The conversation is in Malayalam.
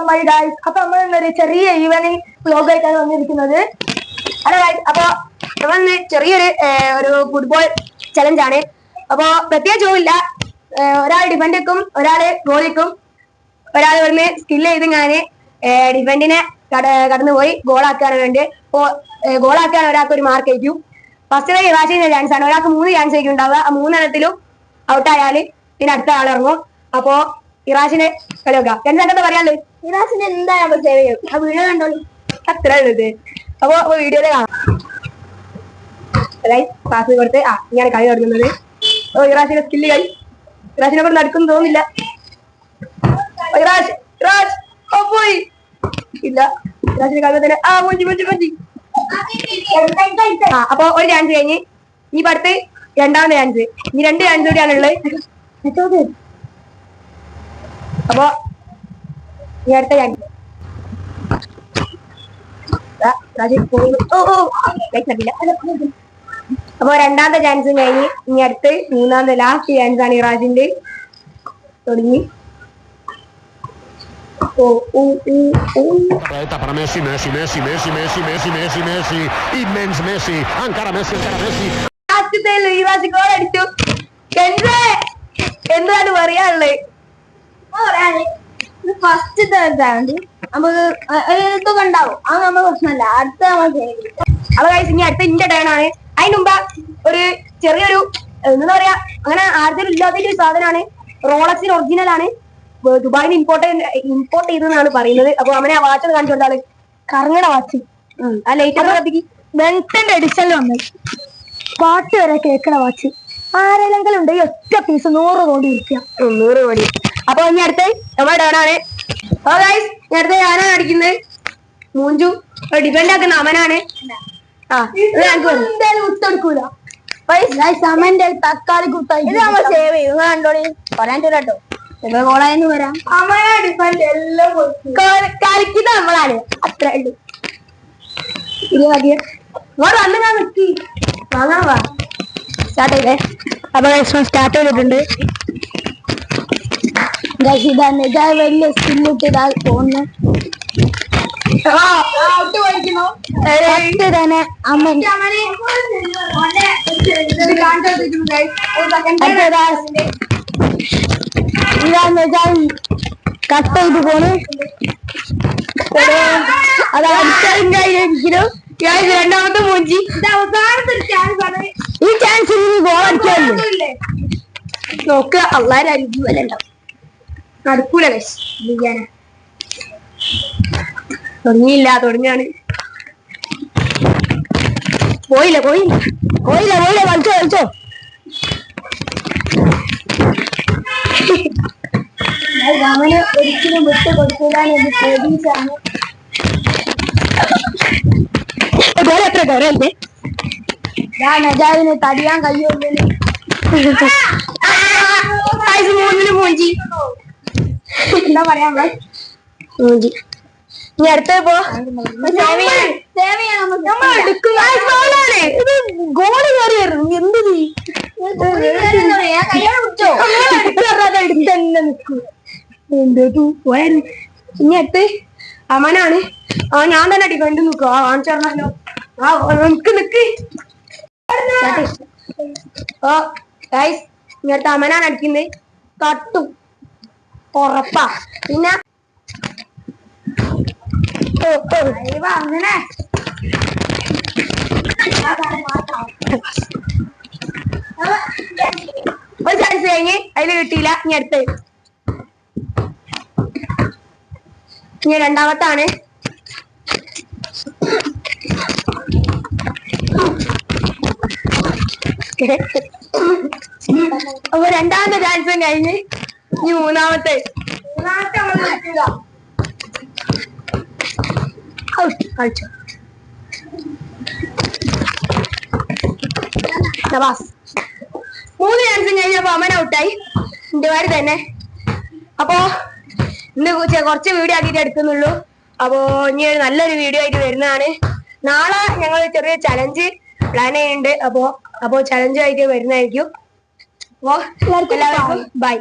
മൈ ഗൈസ്, അപ്പൊ നമ്മൾ ഇന്നൊരു ചെറിയ ഈവനിങ് വ്ലോഗ് ആയിട്ടാണ് വന്നിരിക്കുന്നത്. ഹലോ ഗൈസ്, അപ്പൊ നമ്മൾ ചെറിയൊരു ഫുട്ബോൾ ചലഞ്ച് ആണ്. അപ്പൊ പ്രത്യേകിച്ചൊന്നുമില്ല, ഒരാൾ ഡിഫൻഡും ഒരാള് ഗോളിക്കും, ഒരാൾ ഇവിടുന്ന് സ്കില്ല് ചെയ്ത് ഞാന് ഡിഫൻഡിനെ കടന്നുപോയി ഗോളാക്കാണ് വേണ്ടി. അപ്പോ ഗോളാക്കാൻ ഒരാൾക്ക് ഒരു മാർക്ക് ആയിരിക്കും. ഫസ്റ്റ് ഇറാഷിന്റെ ചാൻസ് ആണ്. ഒരാൾക്ക് 3 ചാൻസ് ആയിരിക്കും ഉണ്ടാവുക. ആ 3 ഔട്ടായാല് പിന്നെ അടുത്ത ആൾ ഇറങ്ങും. അപ്പോ ഇറാഷിനെ കളി വെക്കാം. എന്താ പറയാനുള്ളത്? ഇറാഷിന് എന്തായാലും സേവ് ചെയ്യും. ആ വീഡിയോ കണ്ടോളൂ, അത്ര ഉള്ളത്. അപ്പൊ വീഡിയോയില് കാണാം. പാസ് കൊടുത്ത് ഇങ്ങനെ കളി തുടങ്ങുന്നത്. ഇറാഷിന്റെ സ്കില്ല് കളി. ഇറാഷിനെ കൊണ്ട് നടക്കും തോന്നില്ല. ഇറാഷ് പോയി ഇല്ല. ഇറാഷിന്റെ കളി തന്നെ അപ്പൊ ഒരു ചാൻസ് കഴിഞ്ഞ് ഈ പടുത്ത് രണ്ടാമത്തെ ചാൻസ്. ഇനി 2 ചാൻസ് കൂടിയാണുള്ളത്. അപ്പൊ ഈ അടുത്ത ചാൻസ് അപ്പൊ രണ്ടാമത്തെ ചാൻസും കഴിഞ്ഞ് ഇനി അടുത്ത് മൂന്നാമത്തെ ലാസ്റ്റ് ചാൻസ് ആണ് ഇറാഷിന്റെ. തുടങ്ങി para Messi, Messi, Messi, Messi, Messi, Messi, Messi, Messi, immens Messi, encara Messi, encara Messi. ഇറാഷ് ഗോൾ അടിച്ചു. എന്താണ് പറയാനുള്ളത്? ഫസ്റ്റ് നമുക്ക് ഇതൊക്കെ ഉണ്ടാവും. അത് നമ്മൾ പ്രശ്നമല്ല. അടുത്ത നമ്മൾ ഇനി അടുത്ത ഇന്റെ ടേൺ ആണ്. അതിന് മുമ്പ് ഒരു ചെറിയൊരു എന്താ പറയാ, അങ്ങനെ ആർക്കും ഇല്ലാത്ത ഒരു സാധനമാണ്. റോളക്സിന് ഒറിജിനൽ ആണ്. ദുബായിന് ഇമ്പോർട്ട് ചെയ്തെന്നാണ് പറയുന്നത്. അപ്പൊ അവനെ വാച്ച് കാണിച്ചു കൊടുത്താള് കറങ്ങണ വാച്ച്. ആ ലൈറ്റ് ബെൻസന്റെ എഡിഷനിൽ വന്നത് പാട്ട് വരെ കേൾക്കണ വാച്ച്. ആരെങ്കിലും ഉണ്ടെങ്കിൽ ഒറ്റ പീസ് 100 കോടി ഇരിക്കുക. 100 കോടി. അപ്പൊ ഇനി അടുത്ത് നമ്മുടെ ടേണാണ്. അടുത്ത ഞാനാണ് അടിക്കുന്നത്. മൂഞ്ചു ഡിഫൻഡ് ആക്കുന്ന അവനാണ്. വിട്ടെടുക്കൂല. സമന്റെ തക്കാളി കുത്തായി നമ്മൾ സേവ് ചെയ്യും. കണ്ടോളി പറയാൻ കേട്ടോ. ഗോളായെന്ന് വരാം. കളിക്കുന്ന നമ്മളാണ്. അത്ര ഉള്ളു. വന്ന് ഞാൻ നിക്കി വാങ്ങാൻ വാ. സ്റ്റാർട്ട് ചെയ്തേ. അപ്പൊ സ്റ്റാർട്ട് ചെയ്തിട്ടുണ്ട്. വലിയ സ്കില്ലിട്ട് ഇതാ തോന്നുന്നു. തന്നെ അമ്മൻ കട്ട് ചെയ്ത് പോണ്. അത് അടിച്ചാലും കഴിഞ്ഞിരിക്കുന്നു. രണ്ടാമത്തെ മൂഞ്ചി. ഈ ചാൻസ് ഗോൾ അടിക്കാല്ലേ നോക്കുക. അള്ളാരും അഞ്ചു വരെ ഉണ്ടാവും. നടക്കൂല. തുടങ്ങിയില്ല. തുടങ്ങിയാണ്. പോയില്ല കളിച്ചോ അവന് ഒരിക്കലും വിട്ട് കൊടുക്കൂലാണ്. എത്ര കയറല്ലേ നജാവിന് തടിയാൻ കഴിയുള്ളൂ. 3 മൂഞ്ചി. എന്താ പറയാ മൂഞ്ചി. ഇനി അടുത്ത ഗോള് കയറിയായിരുന്നു. എന്ത് ഇനി അടുത്ത് അമനാണ്. ഞാൻ തന്നെ ഡിഫൻഡ് നിൽക്കുക. കാണിച്ചു തരണല്ലോ. നിക്ക് ഇനി അടുത്ത് അമനാണ് അടിക്കുന്നത്. കട്ടും ഉറപ്പാ. പിന്നെ അങ്ങനെ ഒരു ചാൻസ് കഴിഞ്ഞ് അതില് കിട്ടിയില്ല. ഇനി അടുത്ത് ഇനി രണ്ടാമത്താണ്. അപ്പൊ രണ്ടാമത്തെ ചാൻസും കഴിഞ്ഞ് ഇനി മൂന്നാമത്തെ കളിച്ചു. 3 ചാൻസും കഴിഞ്ഞപ്പോ അമ്മൻ ഔട്ടായി. എന്റെ പേര് തന്നെ. അപ്പോ ഇന്ന് കുറച്ച് വീഡിയോ ആക്കിയിട്ട് എടുക്കുന്നുള്ളൂ. അപ്പോ ഇനി നല്ലൊരു വീഡിയോ ആയിട്ട് വരുന്നതാണ്. നാളെ ഞങ്ങൾ ചെറിയ ചലഞ്ച് പ്ലാൻ ചെയ്യുന്നുണ്ട്. അപ്പോ ചലഞ്ച് ആയിട്ട് വരുന്നതായിരിക്കും. അപ്പോ എല്ലാവർക്കും ബൈ.